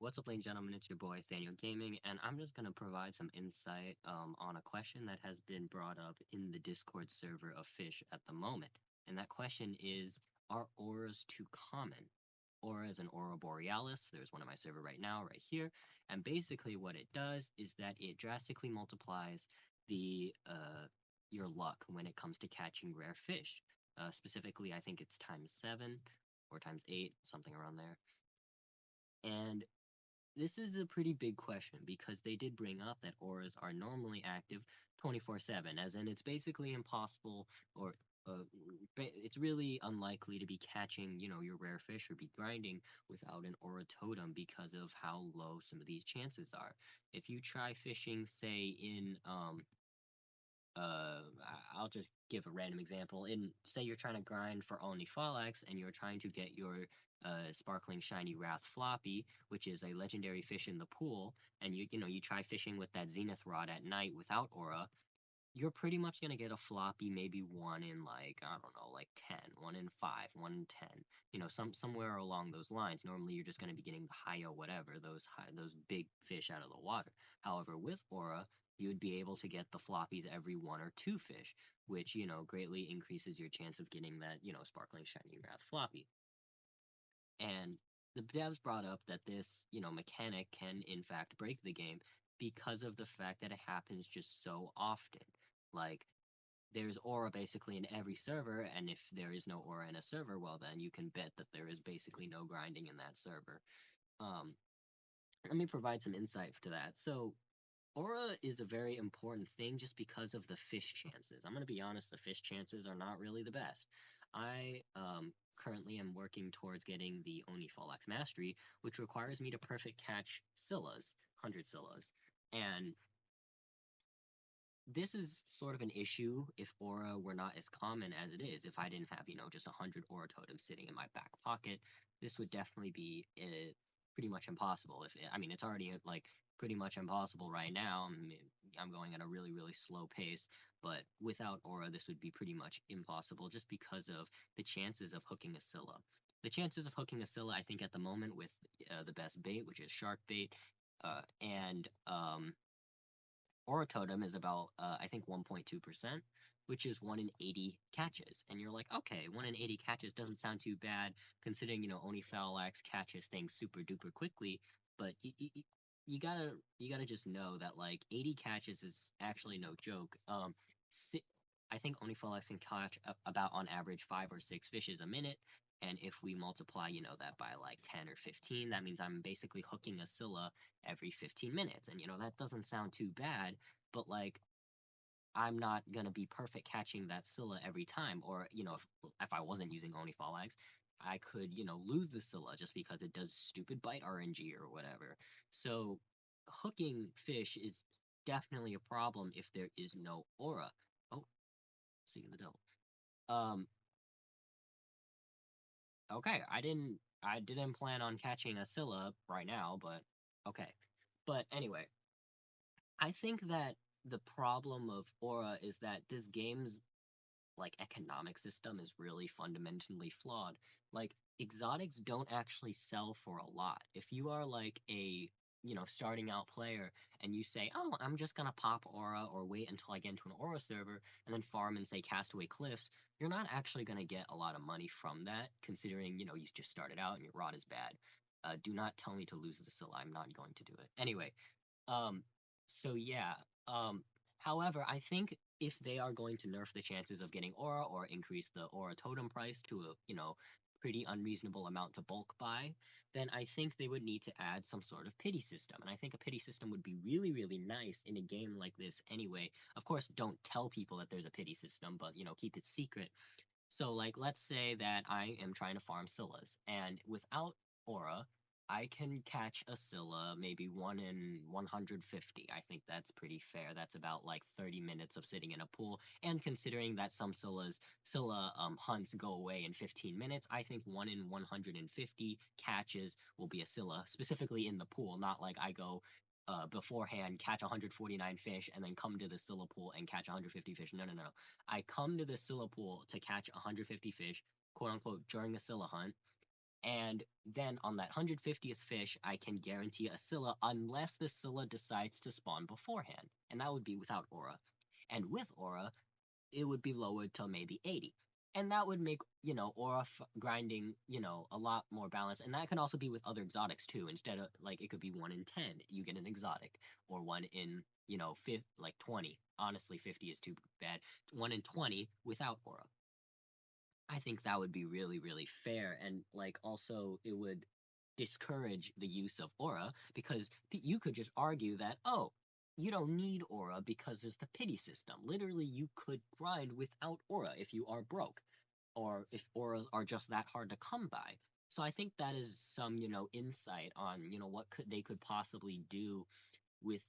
What's up, ladies and gentlemen? It's your boy, Thaniel Gaming, and I'm just going to provide some insight on a question that has been brought up in the Discord server of Fisch at the moment. And that question is, are auras too common? Aura is an aurora borealis. There's one on my server right now, right here. And basically what it does is that it drastically multiplies the your luck when it comes to catching rare fish. Specifically, I think it's times 7 or times 8, something around there. And this is a pretty big question because they did bring up that auras are normally active 24/7, as in it's basically impossible or it's really unlikely to be catching, your rare fish or be grinding without an aura totem because of how low some of these chances are. If you try fishing, say, in I'll just give a random example. In say you're trying to grind for only Falax and you're trying to get your sparkling shiny wrath floppy, which is a legendary fish in the pool, and you try fishing with that zenith rod at night without aura, you're pretty much gonna get a floppy, maybe one in like, I don't know, like 10, one in 5, one in 10. Somewhere along those lines. Normally you're just gonna be getting the high or whatever, those big fish out of the water. However, with aura, you would be able to get the floppies every one or two fish, which, greatly increases your chance of getting that, sparkling shiny wrath floppy. And the devs brought up that this, mechanic can in fact break the game because of the fact that it happens just so often. Like, there's aura basically in every server, and if there is no aura in a server, well, then you can bet that there is basically no grinding in that server. Um, Let me provide some insight to that. So, aura is a very important thing just because of the fish chances. I'm going to be honest, the fish chances are not really the best. I currently am working towards getting the Oni Falax Mastery, which requires me to perfect catch Scyllas, 100 Scyllas. And this is sort of an issue if aura were not as common as it is. If I didn't have, just 100 aura totems sitting in my back pocket, this would definitely be pretty much impossible. I mean, it's already like pretty much impossible right now. I'm going at a really, really slow pace, but without aura, this would be pretty much impossible just because of the chances of hooking a Scylla. The chances of hooking a Scylla, I think, at the moment with the best bait, which is shark bait, and Aura Totem is about, I think, 1.2%, which is 1 in 80 catches. And you're like, okay, 1 in 80 catches doesn't sound too bad, considering, only Falax catches things super duper quickly. But you gotta just know that, like, 80 catches is actually no joke. I think only Falax can catch about, on average, 5 or 6 fishes a minute. And if we multiply, that by like 10 or 15, that means I'm basically hooking a Scylla every 15 minutes. And, that doesn't sound too bad, but like, I'm not going to be perfect catching that Scylla every time. Or, if I wasn't using Oni Falax, I could, lose the Scylla just because it does stupid bite RNG or whatever. So, hooking fish is definitely a problem if there is no aura. Oh, speaking of the devil. Um, Okay, I didn't plan on catching a Scylla right now, but okay. But anyway, I think that the problem of Aura is that this game's like economic system is really fundamentally flawed. Like, exotics don't actually sell for a lot. If you are like a, starting out player and you say, "Oh, I'm just gonna pop aura or wait until I get into an aura server and then farm in, say, Castaway Cliffs," you're not actually gonna get a lot of money from that, considering, you just started out and your rod is bad. Do not tell me to lose the Scylla. I'm not going to do it. Anyway, um, so yeah. However, I think if they are going to nerf the chances of getting aura or increase the aura totem price to a, pretty unreasonable amount to bulk buy, then I think they would need to add some sort of pity system. And I think a pity system would be really, really nice in a game like this anyway. Of course, don't tell people that there's a pity system, but, keep it secret. So, like, let's say that I am trying to farm Scyllas, and without aura, I can catch a Scylla maybe 1 in 150. I think that's pretty fair. That's about like 30 minutes of sitting in a pool. And considering that some Scylla hunts go away in 15 minutes, I think 1 in 150 catches will be a Scylla, specifically in the pool, not like I go beforehand, catch 149 fish, and then come to the Scylla pool and catch 150 fish. No, no, no. I come to the Scylla pool to catch 150 fish, quote unquote, during a Scylla hunt. And then on that 150th fish, I can guarantee a Scylla unless the Scylla decides to spawn beforehand. And that would be without Aura. And with Aura, it would be lowered to maybe 80. And that would make, Aura grinding, a lot more balanced. And that can also be with other exotics too. Instead of, like, it could be 1 in 10, you get an exotic. Or 1 in, 20. Honestly, 50 is too bad. 1 in 20 without Aura. I think that would be really, really fair. And, like, also, it would discourage the use of Aura because you could just argue that, oh, you don't need Aura because there's the pity system. Literally, you could grind without Aura if you are broke or if Auras are just that hard to come by. So I think that is some, insight on, what they could possibly do with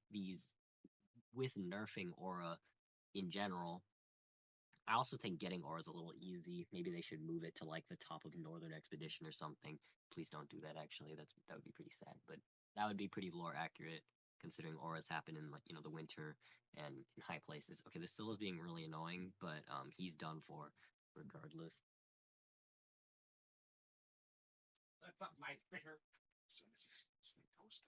with nerfing Aura in general. I also think getting ore is a little easy. Maybe they should move it to like the top of Northern Expedition or something. Please don't do that. Actually, that would be pretty sad. But that would be pretty lore accurate, considering auras happen in like the winter and in high places. Okay, this still is being really annoying, but he's done for, regardless. That's not my finger. So this is toasted.